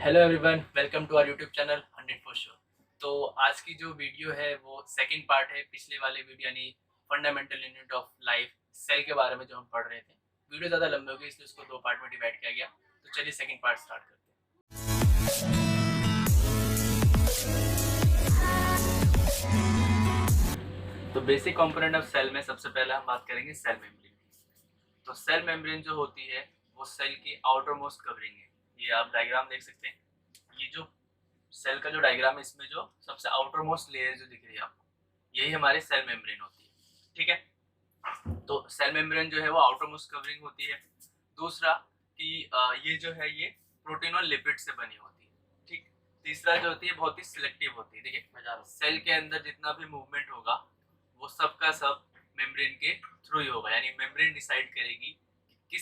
Hello everyone, welcome to our YouTube channel 100 show. तो आज की जो वीडियो है वो सेकंड पार्ट है पिछले वाले वीडियो यानी fundamental unit of life cell के बारे में जो हम पढ़ रहे थे। वीडियो ज़्यादा लंबी हो गई इसलिए उसको दो पार्ट में डिवाइड किया गया। तो चलिए सेकंड पार्ट स्टार्ट करते हैं। तो बेसिक कंपोनेंट ऑफ सेल में सबसे पहले हम बात करेंगे सेल मेम्ब्रेन की। तो सेल मेम्ब्रेन जो होती है वो सेल की आउटर मोस्ट कवरिंग है। ये आप डायग्राम देख सकते हैं। ये जो सेल का जो डायग्राम है इसमें जो सबसे आउटर मोस्ट लेयर जो दिख रही है आपको, यही हमारी सेल मेम्ब्रेन होती है। ठीक है, तो सेल मेम्ब्रेन जो है वो आउटर मोस्ट कवरिंग होती है। दूसरा कि ये जो है ये प्रोटीन और लिपिड से बनी होती है। ठीक, तीसरा जो होती है बहुत ही सिलेक्टिव होती है। देखिए, सेल के अंदर जितना भी मूवमेंट होगा वो सब का सब मेम्ब्रेन के थ्रू ही होगा, यानी मेम्ब्रेन डिसाइड करेगी कि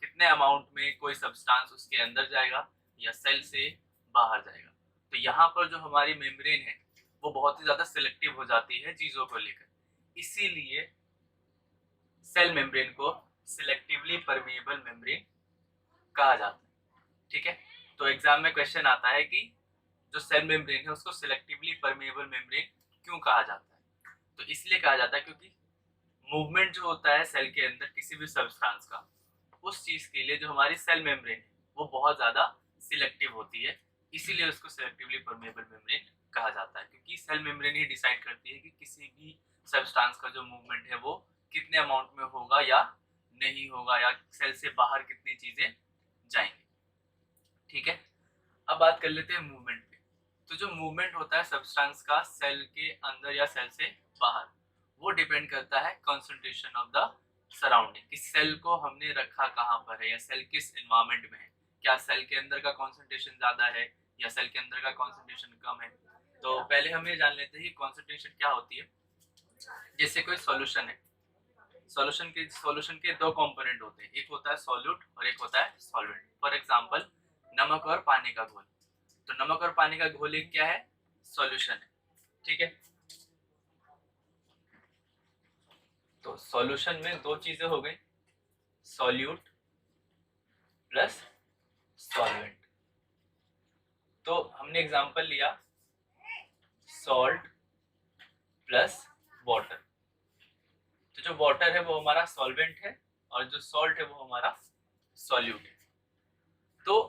कितने अमाउंट में कोई सब्सटेंस उसके अंदर जाएगा या सेल से बाहर जाएगा। तो यहाँ पर जो हमारी मेम्ब्रेन है वो बहुत ही ज्यादा सिलेक्टिव हो जाती है चीजों को लेकर, इसीलिए सेल मेम्ब्रेन को सिलेक्टिवली परमेएबल मेम्ब्रेन कहा जाता है। ठीक है, तो एग्जाम में क्वेश्चन आता है कि जो सेल मेम्ब्रेन है उसको सिलेक्टिवली परमेएबल मेम्ब्रेन क्यों कहा जाता है। तो इसलिए कहा जाता है क्योंकि मूवमेंट जो होता है सेल के अंदर किसी भी सब्सटेंस का, उस चीज के लिए जो हमारी सेल मेम्ब्रेन है वो बहुत ज्यादा सिलेक्टिव होती है, इसीलिए उसको सिलेक्टिवली परमेएबल मेम्ब्रेन कहा जाता है। क्योंकि सेल मेम्ब्रेन ही डिसाइड करती है कि किसी भी सब्सटेंस का जो मूवमेंट है वो कितने अमाउंट में होगा या नहीं होगा, या सेल से बाहर कितनी चीजें जाएंगी। ठीक है, अब बात कर लेते हैं मूवमेंट पे। तो जो मूवमेंट होता है सब्सटेंस का सेल के अंदर या सेल से बाहर, वो डिपेंड करता है कंसंट्रेशन ऑफ द सराउंडिंग, कि सेल को हमने रखा कहाँ पर है या सेल किस एनवायरनमेंट में है। क्या सेल के अंदर का कंसंट्रेशन ज्यादा है या सेल के अंदर का कंसंट्रेशन कम है। तो पहले हम ये जान लेते हैं कि कंसंट्रेशन क्या होती है। जैसे कोई सॉल्यूशन है, सॉल्यूशन के दो कंपोनेंट होते हैं, एक होता है सॉल्यूट और एक होता है सॉल्वेंट। फॉर एग्जांपल नमक और पानी का घोल। तो नमक और पानी का घोल एक क्या है, सॉल्यूशन है। ठीक है, तो सॉल्यूशन में दो चीजें हो गई, सॉल्यूट प्लस सॉल्वेंट। तो हमने एग्जांपल लिया सॉल्ट प्लस वाटर। तो जो वाटर है वो हमारा सॉल्वेंट है और जो सॉल्ट है वो हमारा सॉल्यूट है। तो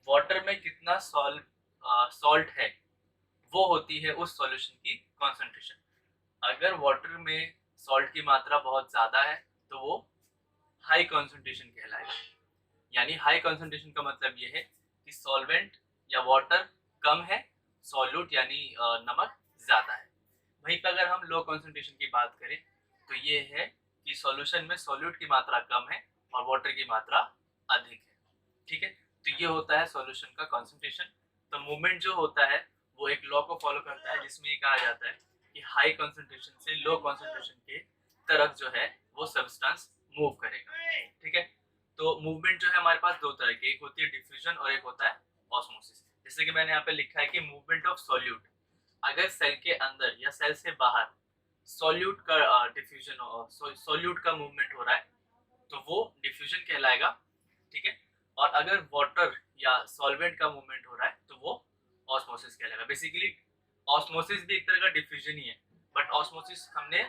वाटर में कितना सॉल्ट है वो होती है उस सॉल्यूशन की कंसंट्रेशन। अगर वाटर में सॉल्ट की मात्रा बहुत ज्यादा है तो वो हाई कंसंट्रेशन कहलाएगा। यानी हाई कंसंट्रेशन का मतलब ये है कि सॉल्वेंट या वाटर कम है, सॉल्यूट यानी नमक ज्यादा है। वहीं पर अगर हम लो कंसंट्रेशन की बात करें तो ये है कि सॉल्यूशन में सॉल्यूट की मात्रा कम है और वाटर की मात्रा अधिक है। ठीक है, तो ये होता है सॉल्यूशन का कंसंट्रेशन। तो मूवमेंट जो होता है वो एक लॉ को फॉलो करता है जिसमें ये कहा जाता है कि हाई कंसंट्रेशन से लो कंसंट्रेशन के तरफ जो है वो सब्सटेंस मूव करेगा। ठीक है, तो मूवमेंट जो है हमारे पास दो तरह की, एक होती है डिफ्यूजन और एक होता है ऑस्मोसिस। जैसे कि मैंने यहाँ पे लिखा है कि मूवमेंट ऑफ सॉल्यूट, अगर सेल के अंदर या सेल से बाहर सॉल्यूट का डिफ्यूजन, सॉल्यूट का मूवमेंट हो रहा है तो वो डिफ्यूजन कहलाएगा। ठीक है, और अगर वाटर या सॉल्वेंट का मूवमेंट हो रहा है तो वो ऑस्मोसिस कहलाएगा। बेसिकली ऑस्मोसिस भी एक तरह का डिफ्यूजन ही है, बट ऑस्मोसिस हमने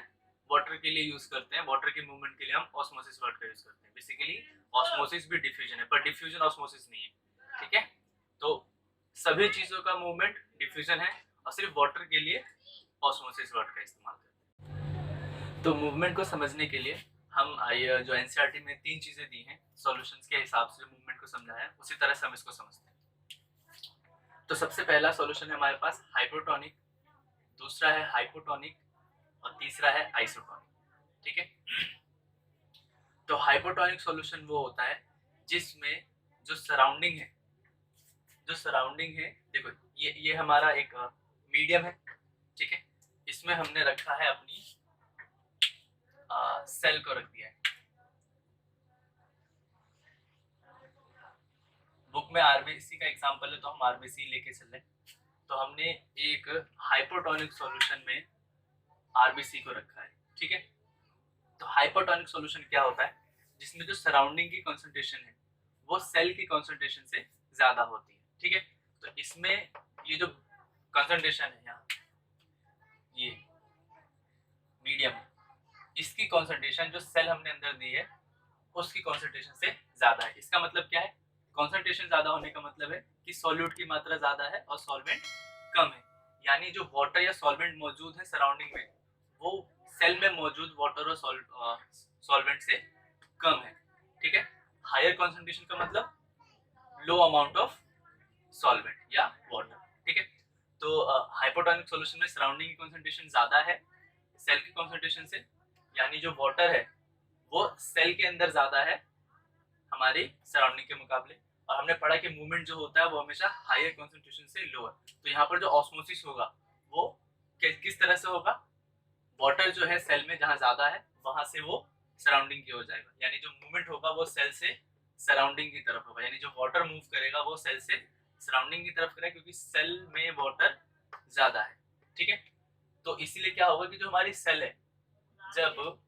वाटर के लिए यूज करते हैं, वाटर के मूवमेंट के लिए हम ऑस्मोसिस वर्ड का यूज करते हैं। बेसिकली ऑस्मोसिस भी डिफ्यूजन है पर डिफ्यूजन ऑस्मोसिस नहीं है। ठीक है, तो सभी चीजों का मूवमेंट डिफ्यूजन है और सिर्फ वाटर के लिए ऑस्मोसिस वर्ड का इस्तेमाल करते हैं। तो मूवमेंट को समझने के लिए हम ये जो एनसीईआरटी में तीन चीजें दी हैं सॉल्यूशंस के हिसाब से मूवमेंट को समझाया, उसी तरह से हम इसको समझते हैं। तो सबसे पहला सॉल्यूशन है हमारे पास हाइपोटोनिक, दूसरा है हाइपोटोनिक और तीसरा है आइसोटोनिक। ठीक है, तो हाइपोटोनिक सॉल्यूशन वो होता है जिसमें जो सराउंडिंग है, देखो ये हमारा एक मीडियम है। ठीक है, इसमें हमने रखा है अपनी सेल को रख दिया है। बुक में आरबीसी का एग्जांपल है तो हम आरबीसी लेके चल रहे हैं। तो हमने एक हाइपोटोनिक सॉल्यूशन में आरबीसी को रखा है। ठीक है, तो हाइपोटोनिक सॉल्यूशन क्या होता है, जिसमें जो सराउंडिंग की कंसंट्रेशन है वो सेल की कंसंट्रेशन से ज्यादा होती है। ठीक है, तो इसमें ये जो कंसंट्रेशन है यहाँ, ये मीडियम, इसकी कंसंट्रेशन जो सेल हमने अंदर दी है उसकी कंसंट्रेशन से ज्यादा है। इसका मतलब क्या है, कंसंट्रेशन ज्यादा होने का मतलब है कि सॉल्यूट की मात्रा ज्यादा है और सॉल्वेंट कम है। यानी जो वाटर या सॉल्वेंट मौजूद है सराउंडिंग में, वो सेल में मौजूद वाटर और सॉल्वेंट से कम है। ठीक है, हायर कंसंट्रेशन का मतलब लो अमाउंट ऑफ सॉल्वेंट या वाटर। ठीक है, तो हाइपोटोनिक सॉल्यूशन में सराउंडिंग की कंसंट्रेशन ज्यादा है सेल की कंसंट्रेशन से, यानी जो वाटर है वो सेल के अंदर ज्यादा है हमारी सराउंडिंग के मुकाबले। और हमने पढ़ा कि मूवमेंट जो होता है वो हमेशा हायर कंसंट्रेशन से लोअर। तो यहाँ पर जो ऑस्मोसिस होगा वो किस तरह से होगा, वाटर जो है सेल में जहाँ ज्यादा है वहां से वो सराउंडिंग की हो जाएगा, यानी जो मूवमेंट होगा वो सेल से सराउंडिंग की तरफ होगा, यानी जो वाटर मूव करेगा वो सेल से सराउंडिंग की तरफ करेगा क्योंकि सेल में वाटर ज्यादा है। ठीक है, तो इसीलिए क्या होगा कि जो हमारी सेल है, जब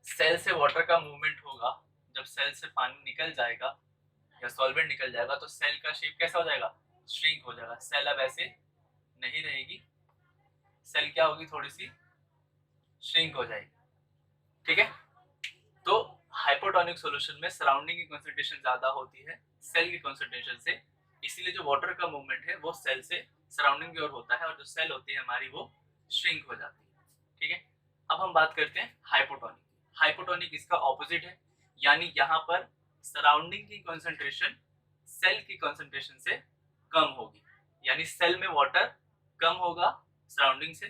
सेल से वाटर का मूवमेंट होगा, जब सेल से पानी निकल जाएगा या सॉल्वेंट निकल जाएगा तो सेल का शेप कैसा हो जाएगा, श्रिंक हो जाएगा। सेल अब ऐसे नहीं रहेगी, सेल क्या होगी, थोड़ी सी श्रिंक हो जाएगी। ठीक है, तो हाइपोटोनिक सॉल्यूशन में सराउंडिंग की कंसंट्रेशन ज्यादा होती है सेल की कंसंट्रेशन से, इसीलिए जो वाटर का मूवमेंट है वो सेल से सराउंडिंग की ओर होता है और जो सेल होती है हमारी वो श्रिंक हो जाती है। ठीक है, अब हम बात करते हैं हाइपोटोनिक। हाइपोटोनिक इसका ऑपोजिट है, यानी यहाँ पर सराउंडिंग की कंसंट्रेशन सेल की कंसंट्रेशन से कम होगी, यानी सेल में वाटर कम होगा सराउंडिंग से,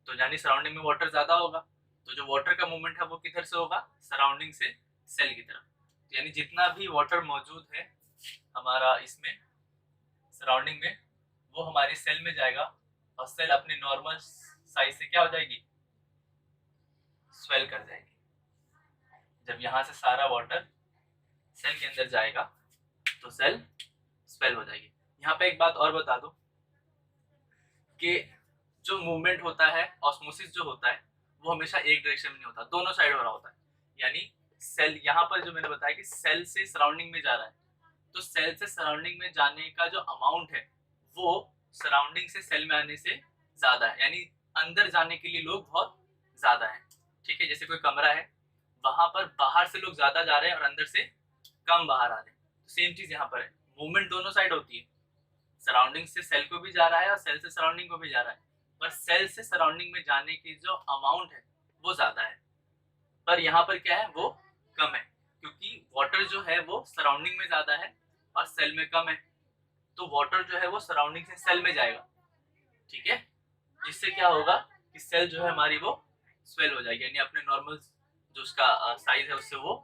तो यानी सराउंडिंग में वाटर ज्यादा होगा, तो जो वाटर का मूवमेंट है वो किधर से होगा, सराउंडिंग से सेल की तरफ। यानी जितना भी वाटर मौजूद है हमारा इसमें सराउंडिंग में वो हमारी सेल में जाएगा और सेल अपने नॉर्मल साइज से क्या हो जाएगी, स्वेल कर जाएगी। जब यहाँ से सारा वाटर सेल के अंदर जाएगा तो सेल स्वेल हो जाएगी। यहाँ पे एक बात और बता दो कि जो मूवमेंट होता है, ऑस्मोसिस जो होता है वो हमेशा एक डायरेक्शन में नहीं होता, दोनों साइड हो रहा होता है। यानी सेल, यहाँ पर जो मैंने बताया कि सेल से सराउंडिंग में जा रहा है, तो सेल से सराउंडिंग में जाने का जो अमाउंट है वो सराउंडिंग से सेल में आने से ज्यादा है, यानी अंदर जाने के लिए लोग बहुत ज्यादा है। ठीक है, जैसे कोई कमरा है, वहां पर बाहर से लोग ज्यादा जा रहे हैं और अंदर से कम बाहर आ रहे हैं, तो सेम चीज यहाँ पर है, मूवमेंट दोनों साइड होती है, सराउंडिंग से सेल को भी जा रहा है और सेल से सराउंडिंग को भी जा रहा है, पर सेल से सराउंडिंग में जाने की जो अमाउंट है वो ज्यादा है, पर यहाँ पर क्या है, वो कम है, क्योंकि वाटर जो है वो सराउंडिंग में ज्यादा है और सेल में कम है, तो वाटर जो है वो सराउंडिंग से सेल में जाएगा। ठीक है, जिससे क्या होगा कि सेल जो है हमारी वो स्वेल हो जाएगी, यानी अपने नॉर्मल जो उसका साइज है उससे वो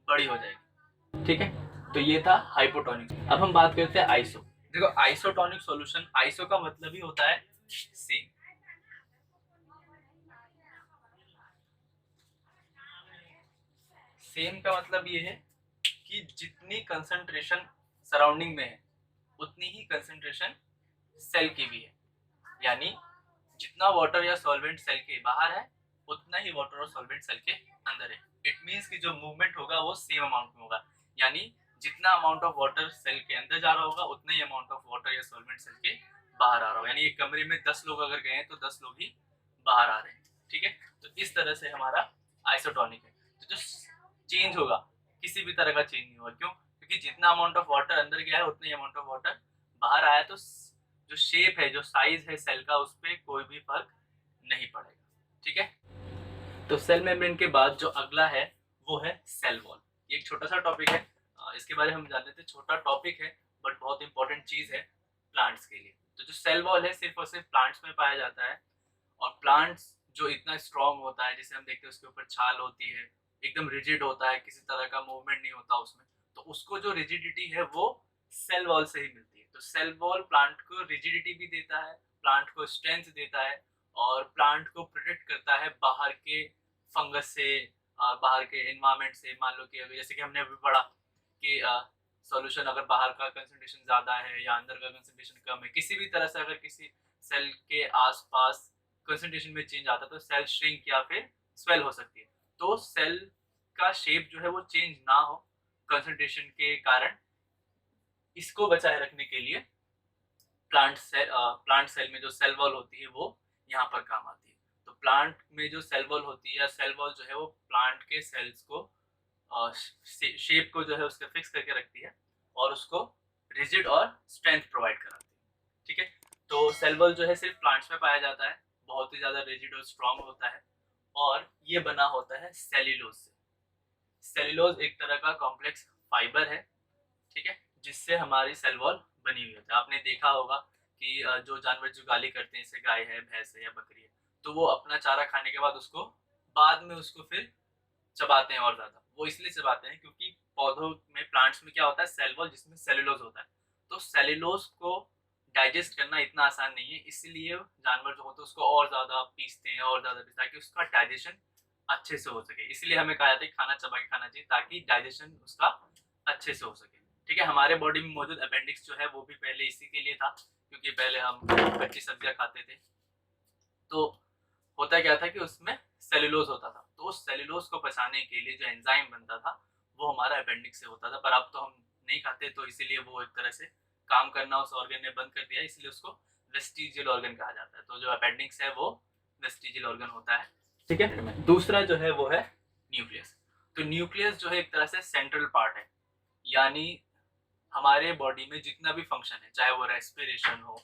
बड़ी हो जाएगी। ठीक है, तो ये था हाइपोटोनिक। अब हम बात करते हैं आइसो। देखो आइसोटोनिक सॉल्यूशन, आइसो का मतलब ही होता है सेम। सेम का मतलब ये है कि जितनी कंसंट्रेशन सराउंडिंग में है उतनी ही कंसंट्रेशन सेल की भी है, यानी जितना वाटर या सॉल्वेंट सेल के बाहर है उतना ही वाटर और सॉल्वेंट सेल के अंदर है। इट मींस कि जो मूवमेंट होगा वो सेम अमाउंट में होगा, यानी जितना अमाउंट ऑफ वाटर सेल के अंदर जा रहा होगा उतना ही अमाउंट ऑफ वाटर या सॉल्वेंट सेल के बाहर आ रहा होगा, यानी एक कमरे में 10 लोग अगर गए हैं तो 10 लोग ही बाहर आ रहे हैं। ठीक है, तो इस तरह से हमारा आइसोटोनिक है। तो जो चेंज होगा किसी भी तरह का चेंज नहीं होगा, क्यों, क्योंकि जितना अमाउंट ऑफ वाटर अंदर गया है उतना ही अमाउंट ऑफ वाटर बाहर आया, तो जो शेप है, जो साइज है सेल का, उस पर कोई भी फर्क नहीं पड़ेगा। ठीक है, तो सेल मेम्ब्रेन के बाद जो अगला है वो है सेल वॉल। ये एक छोटा सा टॉपिक है, इसके बारे में हम जान लेते हैं। छोटा टॉपिक है बट बहुत इंपॉर्टेंट चीज है प्लांट्स के लिए। तो जो सेल वॉल है सिर्फ और सिर्फ प्लांट्स में पाया जाता है, और प्लांट्स जो इतना स्ट्रॉन्ग होता है, जिसे हम देखते हैं उसके ऊपर छाल होती है, एकदम रिजिड होता है, किसी तरह का मूवमेंट नहीं होता उसमें, तो उसको जो रिजिडिटी है वो सेल वॉल से ही मिलती है। तो सेल वॉल प्लांट को रिजिडिटी भी देता है, प्लांट को स्ट्रेंथ देता है, और प्लांट को प्रोटेक्ट करता है बाहर के फंगस से, बाहर के एनवायरमेंट से। मान लो कि जैसे कि हमने अभी पढ़ा कि सॉल्यूशन अगर बाहर का कंसंट्रेशन ज़्यादा है या अंदर का कंसंट्रेशन कम है, किसी भी तरह से अगर किसी सेल के आसपास कंसंट्रेशन में चेंज आता है तो सेल श्रिंक या फिर स्वेल हो सकती है। तो सेल का शेप जो है वो चेंज ना हो कंसंट्रेशन के कारण, इसको बचाए रखने के लिए प्लांट सेल में जो सेल वॉल होती है वो यहाँ पर काम आती है। तो प्लांट में जो सेल वॉल होती है या सेल वॉल जो है वो प्लांट के सेल्स को शेप को जो है उसके फिक्स करके रखती है और उसको रिजिड और स्ट्रेंथ प्रोवाइड कराती है। ठीक है, तो सेल वॉल जो है सिर्फ प्लांट्स में पाया जाता है, बहुत ही ज्यादा रिजिड और स्ट्रॉन्ग होता है और ये बना होता है सेल्यूलोज से। सेल्यूलोज एक तरह का कॉम्प्लेक्स फाइबर है, ठीक है, जिससे हमारी सेल वॉल बनी हुई होती है। आपने देखा होगा कि जो जानवर जुगाली करते हैं, जैसे गाय है, भैंस है या बकरी है, तो वो अपना चारा खाने के बाद उसको बाद में उसको फिर चबाते हैं और ज्यादा। वो इसलिए चबाते हैं क्योंकि पौधों में, प्लांट्स में क्या होता है, सेल वॉल जिसमें सेल्यूलोज होता है, तो सेल्यूलोज को डाइजेस्ट करना इतना आसान नहीं है, इसलिए जानवर जो होते हैं उसको और ज्यादा पीसते हैं और ज्यादा पीसते हैं ताकि उसका डाइजेशन अच्छे से हो सके। इसलिए हमें कहा जाता है खाना चबा के खाना चाहिए ताकि डाइजेशन उसका अच्छे से हो सके। ठीक है, हमारे बॉडी में मौजूद अपेंडिक्स जो है वो भी पहले इसी के लिए था, क्योंकि पहले हम कच्ची सब्जियां खाते थे, तो होता क्या था कि उसमें सेल्यूलोज होता था, तो उस सेल्यूलोज को पचाने के लिए जो एंजाइम बनता था वो हमारा अपेंडिक्स से होता था। पर अब तो हम नहीं खाते, तो इसीलिए वो एक तरह से काम करना उस ऑर्गन ने बंद कर दिया, इसलिए उसको वेस्टिजियल ऑर्गन कहा जाता है। तो जो अपेंडिक्स है वो वेस्टिजियल ऑर्गन होता है। ठीक है, दूसरा जो है वो है न्यूक्लियस। तो न्यूक्लियस जो है एक तरह से सेंट्रल पार्ट है, यानी हमारे बॉडी में जितना भी फंक्शन है, चाहे वो रेस्पिरेशन हो,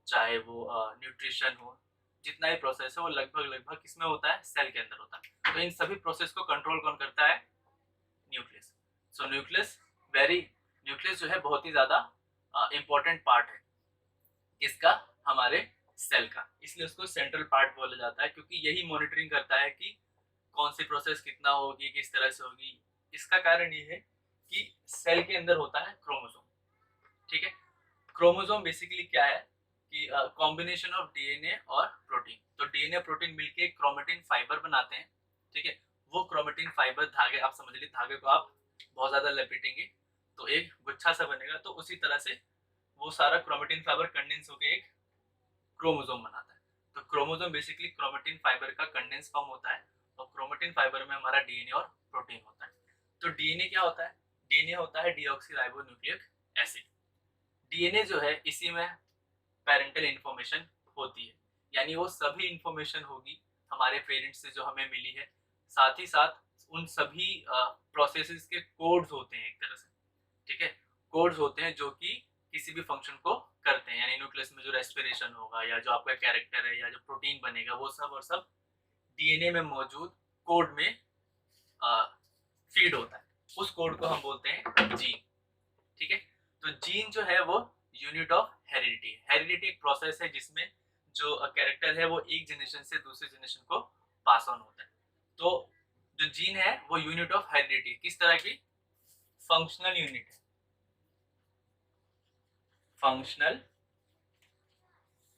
चाहे वो न्यूट्रिशन हो, जितना भी प्रोसेस है वो लगभग किसमें होता है, सेल के अंदर होता है। तो इन सभी प्रोसेस को कंट्रोल कौन करता है, न्यूक्लियस। सो न्यूक्लियस जो है बहुत ही ज्यादा इंपॉर्टेंट पार्ट है इसका, हमारे सेल का, इसलिए उसको सेंट्रल पार्ट बोला जाता है, क्योंकि यही मॉनिटरिंग करता है कि कौन सी प्रोसेस कितना होगी, किस तरह से होगी। इसका कारण ये है कि सेल के अंदर होता है क्रोमोसोम। ठीक है, क्रोमोसोम बेसिकली क्या है कि कॉम्बिनेशन ऑफ डीएनए और प्रोटीन। तो डीएनए प्रोटीन मिलके क्रोमेटिन फाइबर बनाते हैं। ठीक है, वो क्रोमेटिन फाइबर धागे, आप समझ लीजिए धागे को आप बहुत ज्यादा लपेटेंगे तो एक गुच्छा सा बनेगा, तो उसी तरह से वो सारा क्रोमेटिन फाइबर कंडेंस होकर एक क्रोमोसोम बनाता है। तो क्रोमोसोम बेसिकली क्रोमेटिन फाइबर का कंडेंस फॉर्म होता है और क्रोमेटिन फाइबर में हमारा डीएनए और प्रोटीन होता है। तो डीएनए क्या होता है, डीएनए होता है डीऑक्सीराइबोन्यूक्लिक एसिड। डीएनए जो है इसी में पेरेंटल इंफॉर्मेशन होती है, यानी वो सभी इंफॉर्मेशन होगी हमारे पेरेंट्स से जो हमें मिली है, साथ ही साथ उन सभी प्रोसेसेस के कोड्स होते हैं एक तरह से। ठीक है, कोड्स होते हैं जो कि किसी भी फंक्शन को करते हैं, यानी न्यूक्लियस में जो रेस्पिरेशन होगा या जो आपका कैरेक्टर है या जो प्रोटीन बनेगा वो सब और सब डीएनए में मौजूद कोड में फीड होता है। उस कोड को हम बोलते हैं जीन। ठीक है, तो जीन जो है वो यूनिट ऑफ हेरिडिटी है। हेरिडिटी एक प्रोसेस है जिसमें जो कैरेक्टर है वो एक जनरेशन से दूसरे जनरेशन को पास ऑन होता है। तो जो जीन है वो यूनिट ऑफ हेरिडिटी किस तरह की, फंक्शनल यूनिट है, फंक्शनल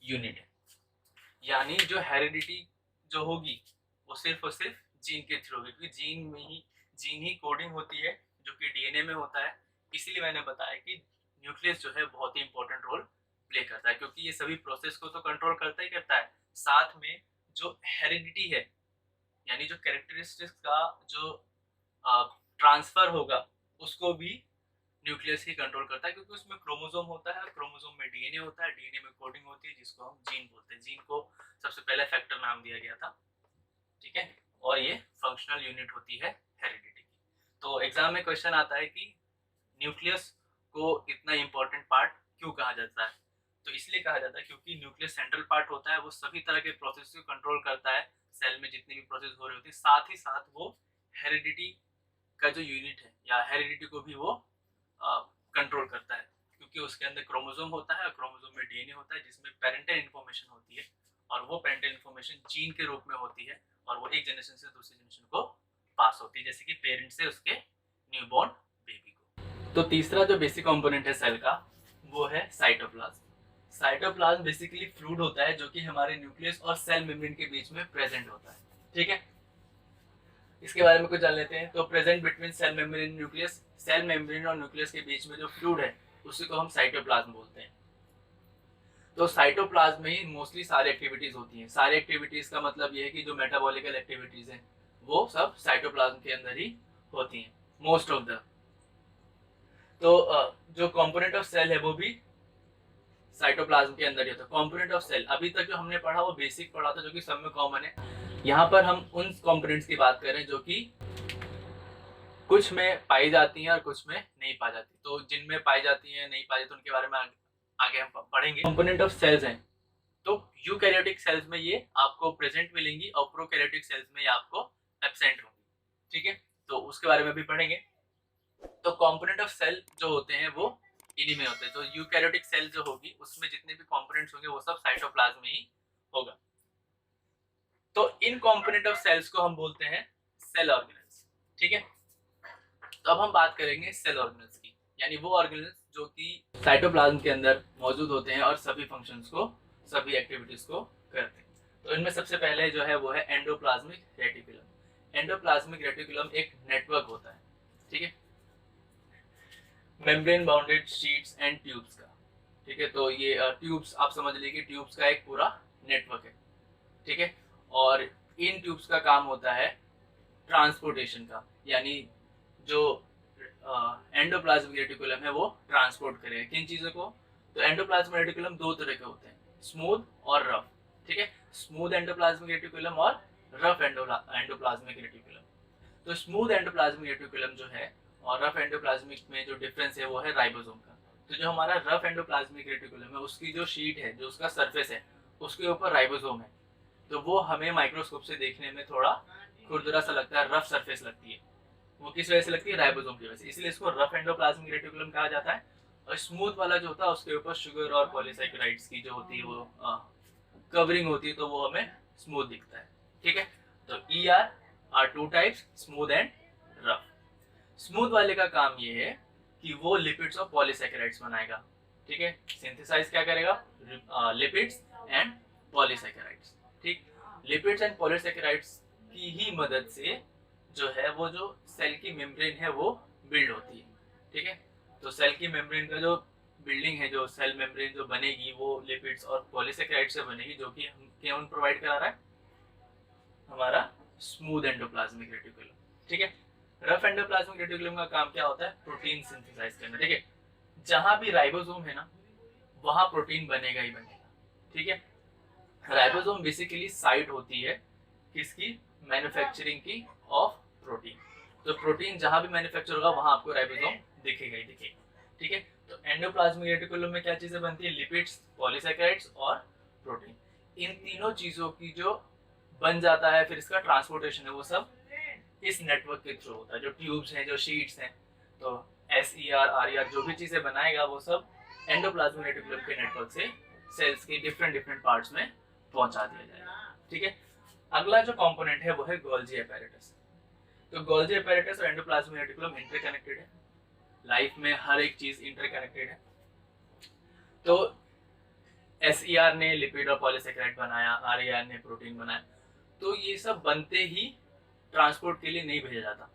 यूनिट है, यानी जो हेरिडिटी जो होगी वो सिर्फ और सिर्फ जीन के थ्रू होगी, क्योंकि जीन ही कोडिंग होती है जो कि डीएनए में होता है। इसीलिए मैंने बताया कि न्यूक्लियस जो है बहुत ही इंपॉर्टेंट रोल प्ले करता है, क्योंकि ये सभी प्रोसेस को तो कंट्रोल करता ही करता है, साथ में जो हेरिडिटी है यानी जो कैरेक्टरिस्टिक्स का जो ट्रांसफर होगा उसको भी न्यूक्लियस ही कंट्रोल करता है, क्योंकि उसमें क्रोमोसोम होता है, क्रोमोसोम में डीएनए होता है, डीएनए में कोडिंग होती है जिसको हम जीन बोलते हैं। जीन को सबसे पहले फैक्टर नाम दिया गया था। ठीक है, और ये फंक्शनल यूनिट होती है हेरिडिटी की। तो एग्जाम में क्वेश्चन आता है कि न्यूक्लियस को इतना इंपॉर्टेंट पार्ट क्यों कहा जाता है, तो इसलिए कहा जाता है क्योंकि न्यूक्लियस सेंट्रल पार्ट होता है, वो सभी तरह के प्रोसेस को कंट्रोल करता है, सेल में जितनी भी प्रोसेस हो रही होती है, साथ ही साथ वो हेरिडिटी का जो यूनिट है या हेरिडिटी को भी वो कंट्रोल करता है, क्योंकि उसके अंदर क्रोमोसोम होता है और क्रोमोसोम में डीएनए होता है जिसमें पेरेंटल इन्फॉर्मेशन होती है, और वो पेरेंटल इन्फॉर्मेशन जीन के रूप में होती है और वो एक जनरेशन से दूसरी जनरेशन को पास होती है, जैसे कि पेरेंट से उसके न्यूबॉर्न बेबी को। तो तीसरा जो बेसिक कंपोनेंट है सेल का वो है साइटोप्लाज्म। साइटोप्लाज्म बेसिकली फ्लूइड होता है जो कि हमारे न्यूक्लियस और सेल मेम्ब्रेन के बीच में प्रेजेंट होता है। ठीक है, इसके बारे में कुछ जान लेते हैं। तो present between cell membrane and nucleus, cell membrane और न्यूक्लियस के बीच में जो फ्लूइड है उसी को हम साइटोप्लाज्म बोलते हैं। तो साइटोप्लाज्म में ही मोस्टली सारी एक्टिविटीज होती हैं। सारी एक्टिविटीज का मतलब ये है कि जो मेटाबॉलिकल एक्टिविटीज हैं वो सब साइटोप्लाज्म के अंदर ही होती हैं, मोस्ट ऑफ द। तो जो कंपोनेंट ऑफ सेल है वो भी साइटोप्लाज्म के अंदर ही होता है। कंपोनेंट ऑफ सेल अभी तक जो हमने पढ़ा वो बेसिक पढ़ा था, जो कि सब में कॉमन है। यहाँ पर हम उन कंपोनेंट्स की बात करें जो कि कुछ में पाई जाती हैं और कुछ में नहीं पाई जाती। तो जिनमें पाई जाती हैं नहीं पाई जाती उनके बारे में आगे हम पढ़ेंगे। कंपोनेंट ऑफ सेल्स हैं, तो यूकैरियोटिक सेल्स में ये आपको प्रेजेंट मिलेंगी और प्रोकैरियोटिक सेल्स में ये आपको एब्सेंट होंगी। ठीक है, तो उसके बारे में भी पढ़ेंगे। तो कंपोनेंट ऑफ सेल जो होते हैं वो इन्हीं में होते हैं। तो यूकैरियोटिक सेल जो होगी उसमें जितने भी कंपोनेंट्स होंगे वो सब साइटोप्लाज्म में ही होगा। तो इन कंपोनेंट ऑफ सेल्स को हम बोलते हैं सेल ऑर्गेनेल्स। ठीक है, तो अब हम बात करेंगे सेल ऑर्गेनेल्स की, यानी वो ऑर्गेनेल्स जो कि साइटोप्लाज्म के अंदर मौजूद होते हैं और सभी फंक्शंस को, सभी एक्टिविटीज को करते हैं। तो इनमें सबसे पहले जो है वो है एंडोप्लाज्मिक रेटिकुलम। एंडोप्लाज्मिक रेटिकुलम एक नेटवर्क होता है, ठीक है, membrane bounded sheets and tubes का। ठीक है, तो ये ट्यूब्स आप समझ लीजिए कि ट्यूब्स का एक पूरा नेटवर्क है। ठीक है, और इन ट्यूब्स का काम होता है ट्रांसपोर्टेशन का, यानी जो एंडोप्लाज्मिक रेटिकुलम है वो ट्रांसपोर्ट करेगा किन चीजों को। तो एंडोप्लाज्मिक रेटिकुलम दो तरह के होते हैं, स्मूथ और रफ। ठीक है, स्मूथ एंडोप्लाज्मिक रेटिकुलम और रफ एंडोप्लाज्मिक रेटिकुलम। तो स्मूथ एंडोप्लाज्मिक रेटिकुलम जो है और रफ एंडोप्लाज्मिक में जो डिफरेंस है वो है राइबोसोम का। तो जो हमारा रफ एंडोप्लाज्मिक रेटिकुलम है उसकी जो शीट है, जो उसका सरफेस है, उसके ऊपर राइबोसोम है। तो वो हमें माइक्रोस्कोप से देखने में थोड़ा खुरदुरा सा लगता है, रफ सरफेस लगती है। वो किस वजह से लगती है? राइबोसोम की वजह से, इसलिए इसको रफ एंडोप्लाज्मिक रेटिकुलम कहा जाता है। और स्मूथ वाला जो होता है उसके ऊपर शुगर और पॉलीसैकेराइड्स की जो होती है वो कवरिंग होती है, तो वो हमें स्मूथ दिखता है। ठीक है, तो ER are two types, smooth and rough. Smooth वाले का काम ये है कि वो लिपिड्स और पॉलीसैकेराइड्स बनाएगा। ठीक है, सिंथेसाइज क्या करेगा? Lipids and polysaccharides. ठीक, लिपिड्स एंड पॉलीसैकेराइड्स की ही मदद से जो है वो जो सेल की मेम्ब्रेन है वो बिल्ड होती है। ठीक है, तो सेल की मेम्ब्रेन का जो बिल्डिंग है, जो सेल मेम्ब्रेन जो बनेगी वो लिपिड्स और पॉलीसैकेराइड से बनेगी, जो कि कौन प्रोवाइड करा रहा है? हमारा स्मूथ एंडोप्लाज्मिक रेटिकुलम। ठीक है, रफ एंडोप्लाज्मिक रेटिकुलम का काम क्या होता है? प्रोटीन सिंथेसाइज करना। ठीक है, जहां भी राइबोसोम है ना वहां प्रोटीन बनेगा ही बनेगा। ठीक है, राइबोसोम बेसिकली साइट होती है किसकी? मैन्युफैक्चरिंग की ऑफ प्रोटीन। तो प्रोटीन जहां भी मैन्युफैक्चर होगा वहां आपको राइबोसोम दिखेगा ही दिखेगा। ठीक है, तो एंडोप्लाज्मिक रेटिकुलम में क्या चीजें बनती है? लिपिड्स, पॉलीसैकेराइड्स और प्रोटीन। इन तीनों चीजों की जो बन जाता है, फिर इसका ट्रांसपोर्टेशन है वो सब इस नेटवर्क के थ्रू होता है। जो ट्यूब्स हैं, जो शीट्स हैं, तो SER RER जो भी चीजें बनाएगा वो सब एंडोप्लाज्मिक रेटिकुलम के नेटवर्क से सेल्स के डिफरेंट डिफरेंट पार्ट्स में पहुंचा दिया जाएगा। ठीक है, अगला जो कंपोनेंट है वो है गोल्जी एपेरेटस। तो गोल्जी एपेरेटस और एंडोप्लाज्मिक रेटिकुलम इंटरकनेक्टेड है। लाइफ में हर एक चीज इंटरकनेक्टेड है। तो SER ने लिपिड और पॉलीसैकेराइड बनाया, RER ने प्रोटीन बनाया, तो ये सब बनते ही ट्रांसपोर्ट के लिए नहीं भेजा जाता।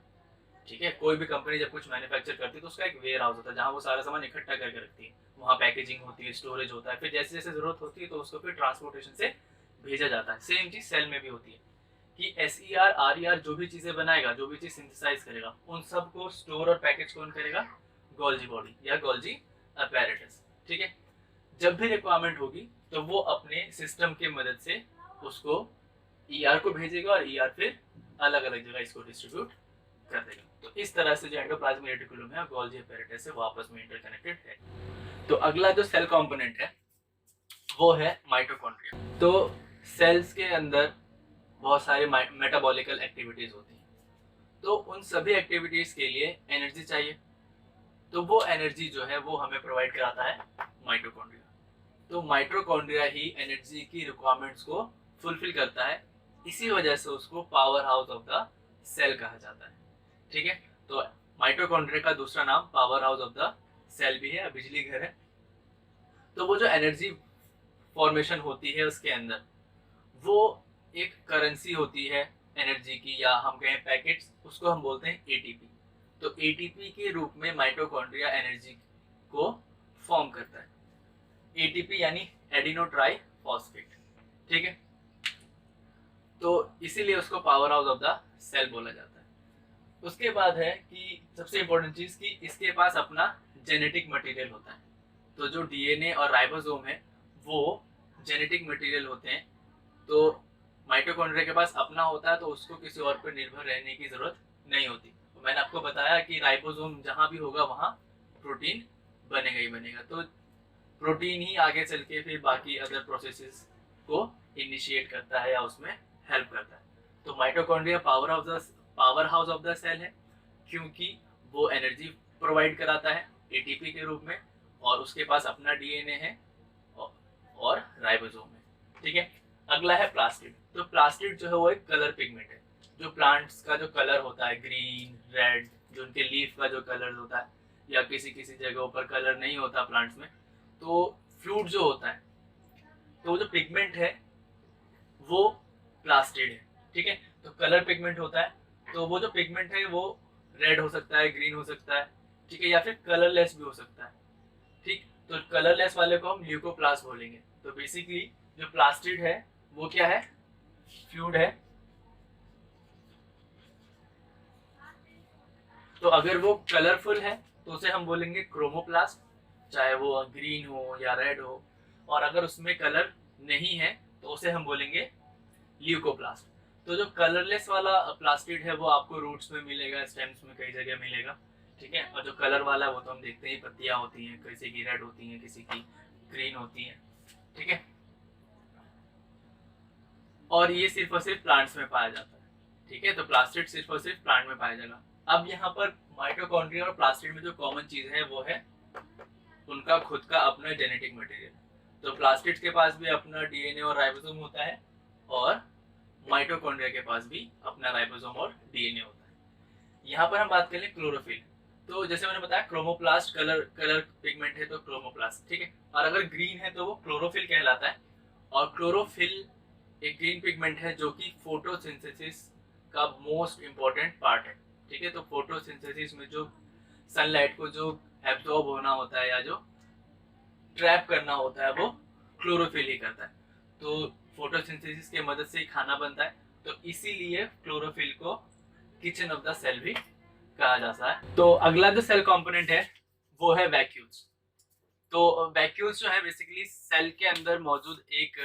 ठीक है, कोई भी कंपनी जब कुछ मैन्युफैक्चर करती है तो उसका एक वेयर हाउस होता है जहां वो सारा सामान इकट्ठा करके रखती है। वहां पैकेजिंग होती है, स्टोरेज होता है, फिर जैसे जैसे जरूरत होती है तो उसको फिर ट्रांसपोर्टेशन से भेजा जाता है। सेम चीज सेल में भी होती है कि SER RER जो भी चीजें बनाएगा, जो भी चीज सिंथेसाइज करेगा, उन सब को स्टोर और पैकेज कौन करेगा? गोल्जी बॉडी या गोल्जी एपेरेटस। ठीक है, जब भी रिक्वायरमेंट होगी तो वो अपने सिस्टम की मदद से उसको ER को भेजेगा और ER फिर अलग अलग जगह इसको डिस्ट्रीब्यूट कर देगा। तो इस तरह से जो एंडोप्लाज्मिक रेटिकुलम है गोल्जी एपेरेटस से वो आपस में इंटरकनेक्टेड है। तो अगला जो सेल कंपोनेंट है वो है माइटोकॉन्ड्रिया। तो सेल्स के अंदर बहुत सारे मेटाबॉलिकल एक्टिविटीज होती हैं, तो उन सभी एक्टिविटीज के लिए एनर्जी चाहिए। तो वो एनर्जी जो है वो हमें प्रोवाइड कराता है माइटोकॉन्ड्रिया। तो माइटोकॉन्ड्रिया ही एनर्जी की रिक्वायरमेंट्स को फुलफिल करता है, इसी वजह से उसको power house of the cell कहा जाता है। ठीक है, तो माइटोकॉन्ड्रिया का दूसरा नाम power house of the cell भी है, बिजली घर है। तो वो जो एनर्जी फॉर्मेशन होती है उसके अंदर, वो एक करेंसी होती है एनर्जी की, या हम कहें पैकेट्स, उसको हम बोलते हैं ATP। तो ATP के रूप में माइटोकॉन्ड्रिया एनर्जी को फॉर्म करता है। ATP यानी एडिनो ट्राई फॉस्फेट। ठीक है, तो इसीलिए उसको power house of the cell बोला जाता है। उसके बाद है कि सबसे इंपॉर्टेंट चीज कि इसके पास अपना जेनेटिक मटेरियल होता है। तो जो डीएनए और राइबोसोम है वो जेनेटिक मटेरियल होते हैं। तो माइटोकॉन्ड्रिया के पास अपना होता है तो उसको किसी और पर निर्भर रहने की जरूरत नहीं होती। तो मैंने आपको बताया कि राइबोसोम जहाँ भी होगा वहाँ प्रोटीन बनेगा ही बनेगा। तो प्रोटीन ही आगे चल के फिर बाकी अदर प्रोसेसेस को इनिशिएट करता है या उसमें हेल्प करता है। तो mitochondria power house of the cell है, क्योंकि वो एनर्जी प्रोवाइड कराता है एटीपी के रूप में, और उसके पास अपना डीएनए है और राइबोसोम है। ठीक है, अगला है प्लास्टिड। तो प्लास्टिड जो है वो एक कलर पिगमेंट है। जो प्लांट्स का जो कलर होता है ग्रीन, रेड, जो उनके लीफ का जो कलर होता है, या किसी किसी जगहों पर कलर नहीं होता प्लांट्स में, तो फ्लूट जो होता है, तो वो जो पिगमेंट है वो प्लास्टिड है। ठीक है, तो कलर पिगमेंट होता है, तो वो जो पिगमेंट है वो रेड हो सकता है, ग्रीन हो सकता है, ठीक है, या फिर कलरलेस भी हो सकता है। ठीक, तो कलरलेस वाले को हम ल्यूकोप्लास्ट बोलेंगे। तो बेसिकली जो प्लास्टिड है वो क्या है, फ्लूइड है। तो अगर वो कलरफुल है तो उसे हम बोलेंगे क्रोमोप्लास्ट, चाहे वो ग्रीन हो या रेड हो। और अगर उसमें कलर नहीं है तो उसे हम बोलेंगे ल्यूकोप्लास्ट। तो जो कलरलेस वाला प्लास्टिड है वो आपको रूट्स में मिलेगा, स्टेम्स में कई जगह मिलेगा। ठीक है, और जो कलर वाला है वो तो हम देखते हैं पत्तियां होती हैं, किसी की रेड होती हैं, किसी की ग्रीन होती हैं। ठीक है, और ये सिर्फ और सिर्फ प्लांट्स में पाया जाता है। ठीक है, तो प्लास्टिड सिर्फ और सिर्फ प्लांट में पाया जाएगा। अब यहाँ पर माइटोकॉन्ड्रिया और प्लास्टिड में जो कॉमन चीज है वो है उनका खुद का अपना जेनेटिक मटेरियल। तो प्लास्टिड के पास भी अपना डीएनए और राइबोसोम होता है, और माइटोकॉन्ड्रिया के पास भी अपना राइबोसोम और डीएनए होता है। यहाँ पर हम बात करें क्लोरोफिल। तो जैसे मैंने बताया क्रोमोप्लास्ट कलर पिगमेंट है तो क्रोमोप्लास्ट। ठीक है, और अगर ग्रीन है तो वो क्लोरोफिल कहलाता है। और क्लोरोफिल एक ग्रीन पिगमेंट है जो कि फोटोसिंथेसिस का मोस्ट इम्पोर्टेंट पार्ट है। ठीक है, तो फोटोसिंथेसिस में जो सनलाइट को जो एब्जॉर्ब होना होता है या जो ट्रैप करना होता है वो क्लोरोफिल ही करता है। तो फोटोसिंथेसिस की मदद से ही खाना बनता है, तो इसीलिए क्लोरोफिल को किचन ऑफ द सेल भी कहा जाता है। तो अगला जो सेल कंपोनेंट है वो है वैक्यूल्स। तो वैक्यूल्स जो है बेसिकली सेल के अंदर मौजूद एक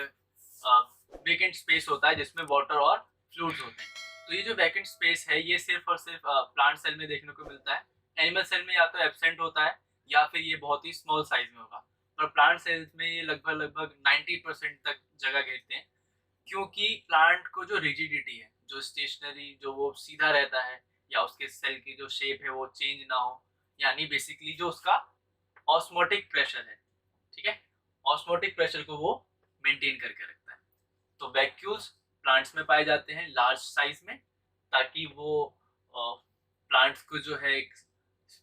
वेकेंट स्पेस होता है जिसमें वाटर और फ्लूइड्स होते हैं। तो ये जो वेकेंट स्पेस है ये सिर्फ और सिर्फ प्लांट सेल में देखने को मिलता है। एनिमल सेल में या तो एब्सेंट होता है या फिर ये बहुत ही स्मॉल साइज में होगा। पर प्लांट सेल्स में ये लगभग 90% तक जगह घेरते हैं, क्योंकि प्लांट को जो रिजिडिटी है, जो स्टेशनरी, जो वो सीधा रहता है, या उसके सेल की जो शेप है वो चेंज ना हो, यानी बेसिकली जो उसका ऑस्मोटिक प्रेशर है, ठीक है, ऑस्मोटिक प्रेशर को वो मेंटेन करके रखता है। तो वैक्यूल्स प्लांट्स में पाए जाते हैं लार्ज साइज में, ताकि वो प्लांट्स को जो है एक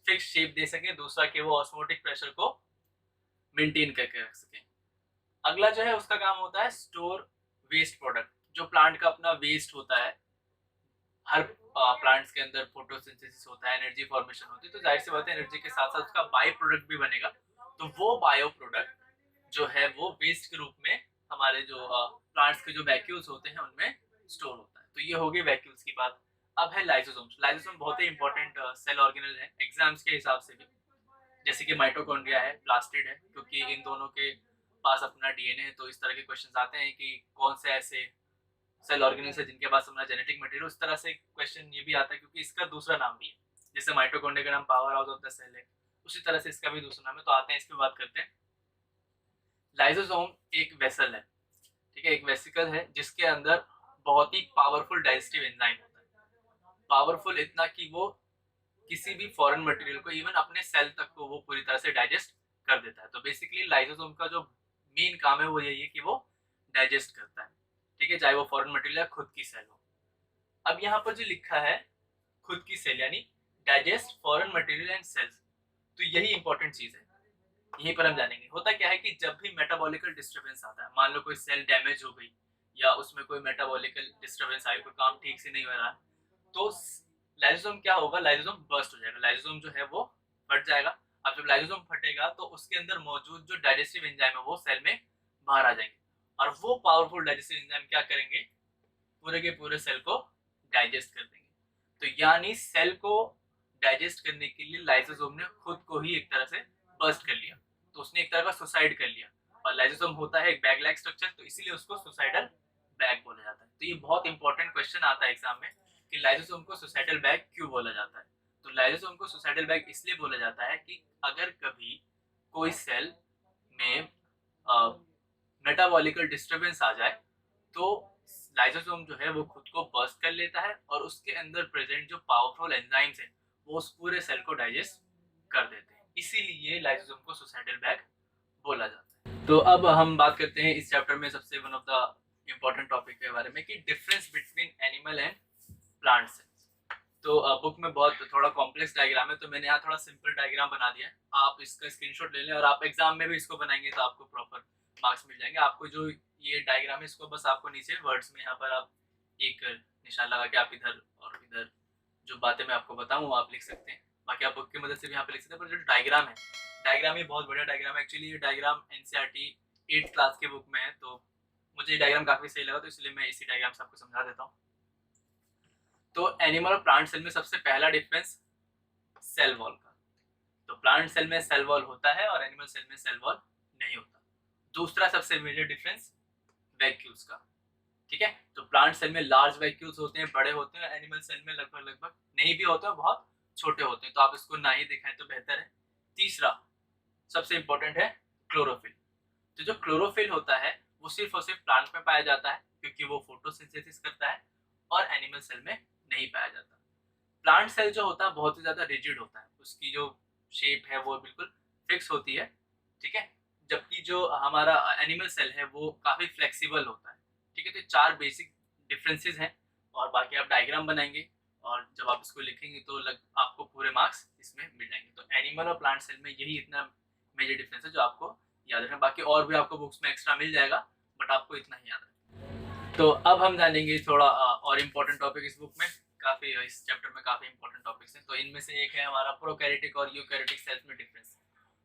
फिक्स शेप दे सके, दूसरा कि वो ऑस्मोटिक प्रेशर को मेंटेन करके रख सके। अगला जो है उसका काम होता है स्टोर वेस्ट प्रोडक्ट। जो प्लांट का अपना वेस्ट होता है, हर प्लांट्स के अंदर फोटोसिंथेसिस होता है, एनर्जी फॉर्मेशन होती है, तो जाहिर सी बात है एनर्जी के साथ साथ उसका बाय प्रोडक्ट भी बनेगा। तो वो बायो प्रोडक्ट जो है वो वेस्ट के रूप में हमारे जो प्लांट्स के जो वैक्यूल्स होते हैं उनमें स्टोर होता है। तो ये हो गई वैक्यूल्स की बात। अब है लाइसोसोम्स। लाइसोसोम बहुत ही इंपॉर्टेंट सेल ऑर्गेनल है एग्जाम्स के हिसाब से भी, जैसे कि माइटोकॉन्ड्रिया है, प्लास्टिड है, क्योंकि इन दोनों के पास अपना डीएनए है। तो इस तरह के क्वेश्चंस आते हैं कि कौन से ऐसे सेल ऑर्गेनल्स है जिनके पास अपना जेनेटिक मटेरियल। उस तरह से क्वेश्चन ये भी आता है क्योंकि इसका दूसरा नाम भी है, जैसे माइटोकॉन्ड्रिया का नाम power house of the cell है, उसी तरह से इसका भी दूसरा नाम है। तो आते हैं इस पे बात करते हैं। लाइसोसोम एक वेसल है, ठीक है, एक वेसिकल है जिसके अंदर बहुत ही पावरफुल डाइजेस्टिव एंजाइम होता है। पावरफुल इतना कि वो किसी भी फॉरेन मटेरियल को, इवन अपने सेल तक को, वो पूरी तरह से डाइजेस्ट कर देता है। तो बेसिकली लाइसोसोम का जो मेन काम है वो यही है कि वो डाइजेस्ट करता है, ठीक है, चाहे वो फॉरेन मटेरियल या खुद की सेल हो। अब यहाँ पर जो लिखा है खुद की सेल यानी digest foreign material and cells, तो यही इंपॉर्टेंट चीज है, यहीं पर हम जानेंगे। होता क्या है कि जब भी मेटाबॉलिकल डिस्टर्बेंस आता है, मान लो कोई सेल डैमेज हो गई या उसमें कोई मेटाबॉलिकल डिस्टर्बेंस आई, कोई काम ठीक से नहीं हो रहा, तो लाइसोसोम क्या होगा, लाइसोसोम बर्स्ट हो जाएगा, लाइसोसोम जो है वो फट जाएगा। अब जब लाइसोसोम फटेगा तो उसके अंदर मौजूद जो डाइजेस्टिव एंजाइम है वो सेल में बाहर आ जाएंगे, और वो पावरफुल डाइजेस्टिव एंजाइम क्या करेंगे, पूरे के पूरे सेल को डाइजेस्ट कर देंगे। तो यानी सेल को डाइजेस्ट करने के लिए लाइसोसोम ने खुद को ही एक तरह से बर्स्ट कर लिया, तो उसने एक तरह का सुसाइड कर लिया। और लाइसोसोम होता है एक बैग लाइक स्ट्रक्चर, तो इसीलिए उसको सुसाइडल बैग बोला जाता है। तो ये बहुत इंपॉर्टेंट क्वेश्चन आता है एग्जाम में कि लाइसोसोम को सुसाइडल बैग क्यों बोला जाता है। तो लाइसोसोम को सुसाइडल बैग इसलिए बोला जाता है कि अगर कभी कोई सेल में मेटाबॉलिकल डिस्टरबेंस आ जाए तो लाइसोसोम जो है वो खुद को बर्स्ट कर लेता है और उसके अंदर प्रेजेंट जो पावरफुल एंजाइम्स हैं वो उस पूरे सेल को डाइजेस्ट कर देते हैं, इसीलिए लाइसोसोम को सुसाइडल बैग बोला जाता है। तो अब हम बात करते हैं इस चैप्टर में सबसे one of the important topic के बारे में कि difference between animal and plant cells. तो बुक में बहुत थोड़ा कॉम्प्लेक्स डायग्राम है, तो मैंने यहाँ थोड़ा सिंपल डायग्राम बना दिया है। आप इसका स्क्रीनशॉट ले लें और आप एग्जाम में भी इसको बनाएंगे तो आपको प्रॉपर मार्क्स मिल जाएंगे। आपको जो ये डायग्राम है इसको बस आपको नीचे वर्ड्स में यहाँ पर आप एक निशान लगा के आप इधर और इधर जो बातें मैं आपको बताऊँ वो आप लिख सकते हैं। बाकी आप बुक की मदद से भी यहाँ पे लिख सकते हैं। पर जो डायग्राम है, डायग्राम ही बहुत बढ़िया डायग्राम है। एक्चुअली ये डायग्राम एनसीईआरटी 8th क्लास के बुक में है, तो मुझे ये डायग्राम काफी सही लगा, तो इसलिए मैं इसी डायग्राम से आपको समझा देता हूँ। तो एनिमल और प्लांट सेल में सबसे पहला डिफरेंस सेल वॉल का। तो प्लांट सेल में सेल वॉल होता है और एनिमल सेल में सेल वॉल नहीं होता। दूसरा सबसे मेजर डिफरेंस वैक्यूल्स का, ठीक है। तो प्लांट सेल में लार्ज वैक्यूल्स होते हैं, बड़े होते हैं। एनिमल सेल में लगभग नहीं भी होते हैं, बहुत छोटे होते हैं, तो आप इसको ना ही दिखाएं तो बेहतर है। तीसरा सबसे इंपॉर्टेंट है क्लोरोफिल। तो जो क्लोरोफिल होता है वो सिर्फ और सिर्फ प्लांट में पाया जाता है क्योंकि वो फोटोसिंथेसिस करता है, और एनिमल सेल में नहीं पाया जाता। प्लांट सेल जो होता है बहुत ही ज्यादा रिजिड होता है, उसकी जो शेप है वो बिल्कुल फिक्स होती है, ठीक है। जबकि जो हमारा एनिमल सेल है वो काफी फ्लेक्सिबल होता है, ठीक है। तो चार बेसिक डिफरेंसेस हैं और बाकी आप डायग्राम बनाएंगे और जब आप इसको लिखेंगे तो आपको पूरे मार्क्स इसमें मिल जाएंगे। तो एनिमल और प्लांट सेल में यही इतना मेजर डिफरेंस है जो आपको याद रखना। बाकी और भी आपको बुक्स में एक्स्ट्रा मिल जाएगा, बट आपको इतना ही याद रखना। तो अब हम जानेंगे थोड़ा और इम्पोर्टेंट टॉपिक इस बुक में, काफी इस चैप्टर में काफी इंपॉर्टेंट टॉपिक्स हैं। तो इनमें से एक है हमारा प्रोकैरियोटिक और यूकैरियोटिक सेल्स में डिफरेंस।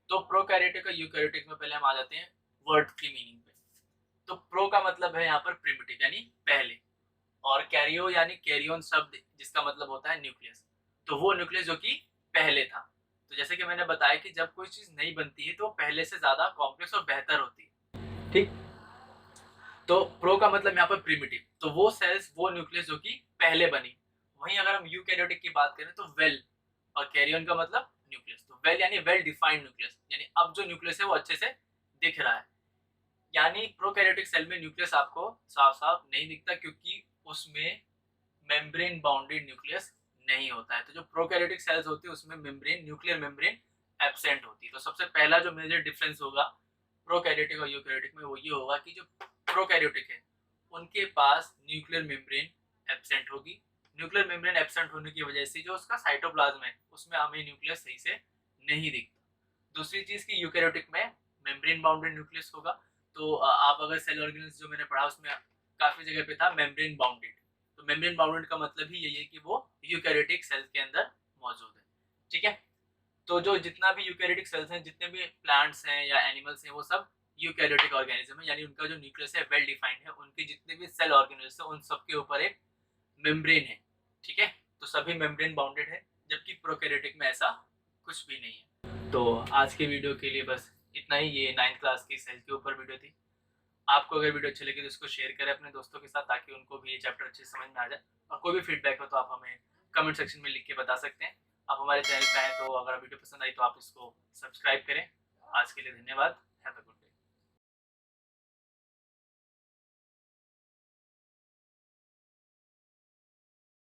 तो प्रोकैरियोटिक और यूकैरियोटिक में पहले हम आ जाते हैं वर्ड की मीनिंग पे। तो प्रो का मतलब है यहाँ पर प्रिमिटिव यानी पहले, और कैरियो यानी कैरियन शब्द जिसका मतलब होता है न्यूक्लियस। तो वो न्यूक्लियस जो कि पहले था। तो जैसे कि मैंने बताया कि जब कोई चीज नहीं बनती है तो पहले से ज्यादा कॉम्प्लेक्स और बेहतर होती है, ठीक। तो प्रो का मतलब यहाँ पर प्रिमिटिव, तो वो सेल्स वो न्यूक्लियस जो कि पहले बनी। वहीं अगर हम यूकैरियोटिक की बात करें तो वेल, और कैरियन का मतलब न्यूक्लियस। तो वेल यानी वेल डिफाइंड न्यूक्लियस, यानी अब जो न्यूक्लियस है वो अच्छे से दिख रहा है। यानी प्रोकैरियोटिक सेल में न्यूक्लियस आपको साफ साफ नहीं दिखता क्योंकि उसमें मेम्ब्रेन बाउंडेड न्यूक्लियस नहीं होता है। तो जो प्रोकैरियोटिक सेल्स होती है उसमें मेम्ब्रेन, न्यूक्लियर मेम्ब्रेन एब्सेंट होती है। तो सबसे पहला जो मेजर डिफरेंस होगा प्रोकैरियोटिक और यूकैरियोटिक में वो ये होगा कि जो प्रोकैरियोटिक है उनके पास न्यूक्लियर मेम्ब्रेन एब्सेंट होगी। न्यूक्लियर मेम्ब्रेन एब्सेंट होने की वजह से जो उसका साइटोप्लाज्म है उसमें हमें न्यूक्लियस सही से नहीं दिखता। दूसरी चीज की यूकैरियोटिक में मेम्ब्रेन बाउंडेड न्यूक्लियस होगा। तो आप अगर सेल ऑर्गेनेल्स जो मैंने पढ़ा उसमें काफी जगह पे था मेम्ब्रेन बाउंडेड। तो मेम्ब्रेन बाउंडेड का मतलब ही यही है कि वो यूकैरियोटिक सेल के अंदर मौजूद है, ठीक है। तो जो जितना भी यूकैरियोटिक सेल्स हैं, जितने भी प्लांट्स हैं या एनिमल्स हैं, वो सब यूकैरियोटिक ऑर्गेनिज्म है, यानी उनका जो न्यूक्लियस है वेल डिफाइंड है। उनके जितने भी सेल ऑर्गेनेल्स हैं उन सबके ऊपर एक मेम्ब्रेन है, ठीक है। तो सभी मेम्ब्रेन बाउंडेड है, जबकि प्रोकैरियोटिक में ऐसा कुछ भी नहीं है। तो आज के वीडियो के लिए बस इतना ही। ये 9th क्लास की सेल के ऊपर वीडियो थी। आपको अगर वीडियो अच्छी लगी तो इसको शेयर करें अपने दोस्तों के साथ ताकि उनको भी ये चैप्टर अच्छे समझ में आ जाए। और कोई भी फीडबैक हो तो आप हमें कमेंट सेक्शन में लिख के बता सकते हैं। आप हमारे चैनल पे आए तो अगर वीडियो पसंद आई तो आप इसको सब्सक्राइब करें। आज के लिए धन्यवाद। Have a good